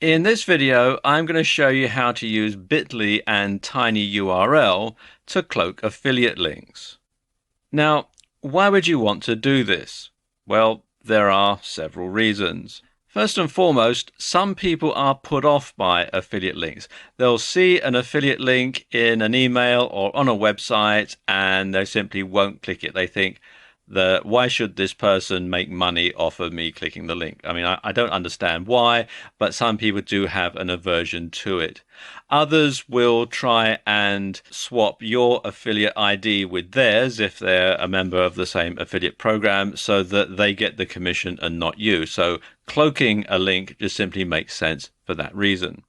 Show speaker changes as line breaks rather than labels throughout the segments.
In this video, I'm going to show you how to use Bitly and tinyURL to cloak affiliate links. Now, why would you want to do this? Well, there are several reasons. First and foremost, some people are put off by affiliate links. They'll see an affiliate link in an email or on a website and they simply won't click it. They think, why should this person make money off of me clicking the link? I mean, I don't understand why, but some people do have an aversion to it. Others will try and swap your affiliate ID with theirs if they're a member of the same affiliate program so that they get the commission and not you. So cloaking a link just simply makes sense for that reason.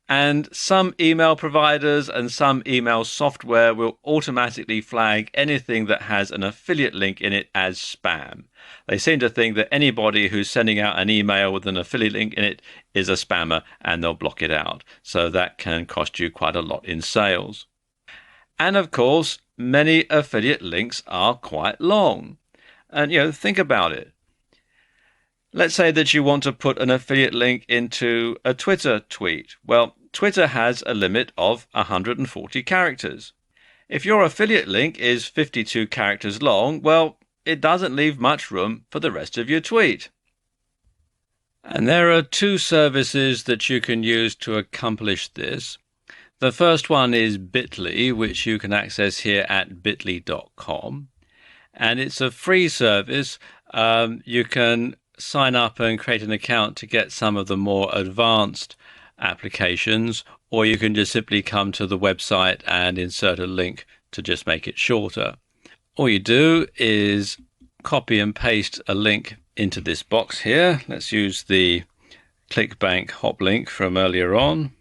And some email providers and some email software will automatically flag anything that has an affiliate link in it as spam. They seem to think that anybody who's sending out an email with an affiliate link in it is a spammer and they'll block it out. So that can cost you quite a lot in sales. And of course, many affiliate links are quite long. And think about it. Let's say that you want to put an affiliate link into a Twitter tweet. Well, Twitter has a limit of 140 characters. If your affiliate link is 52 characters long, well, it doesn't leave much room for the rest of your tweet. And there are two services that you can use to accomplish this. The first one is Bitly, which you can access here at bitly.com. And it's a free service. You can sign up and create an account to get some of the more advanced applications, or you can just simply come to the website and insert a link to just make it shorter. All you do is copy and paste a link into this box here. Let's use the ClickBank hop link from earlier on.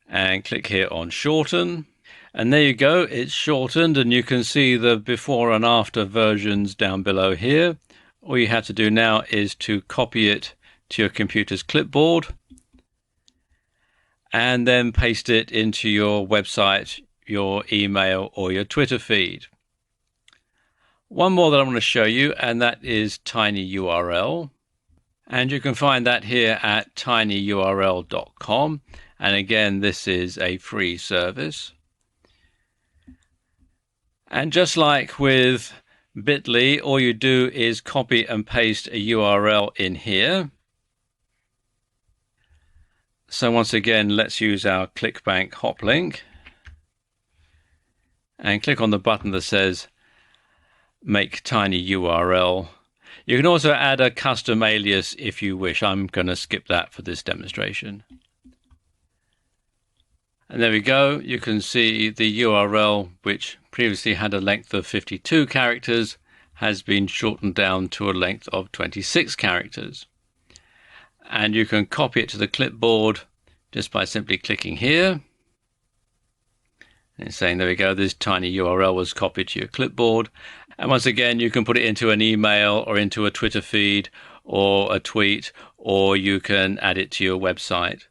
And click here on shorten. And there you go, it's shortened and you can see the before and after versions down below here. All you have to do now is to copy it to your computer's clipboard and then paste it into your website, your email or your Twitter feed. One more that I want to show you, and that is tinyURL. And you can find that here at tinyurl.com. And again, this is a free service. And just like with Bitly, all you do is copy and paste a URL in here. So once again, let's use our ClickBank hop link and click on the button that says Make tinyURL. You can also add a custom alias if you wish. I'm going to skip that for this demonstration. And there we go. You can see the URL, which previously had a length of 52 characters, has been shortened down to a length of 26 characters. And you can copy it to the clipboard just by simply clicking here. And it's saying, there we go, this tinyURL was copied to your clipboard. And once again, you can put it into an email or into a Twitter feed or a tweet, or you can add it to your website.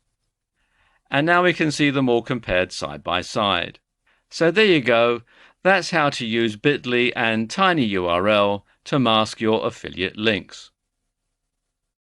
And now we can see them all compared side by side. So there you go. That's how to use Bitly and tinyURL to mask your affiliate links.